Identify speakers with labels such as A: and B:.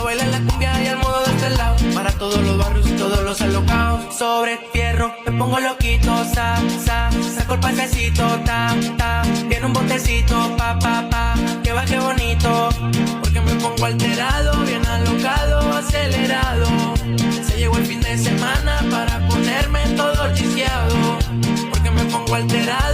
A: bailar la cumbia y al modo de este lado. Para todos los barrios y todos los alocados. Sobre fierro, me pongo loquito, saco el pasecito, tiene un botecito, que baje bonito. Porque me pongo alterado, bien alocado, acelerado. Se llegó el fin de semana para ponerme todo chisqueado. Porque me pongo alterado,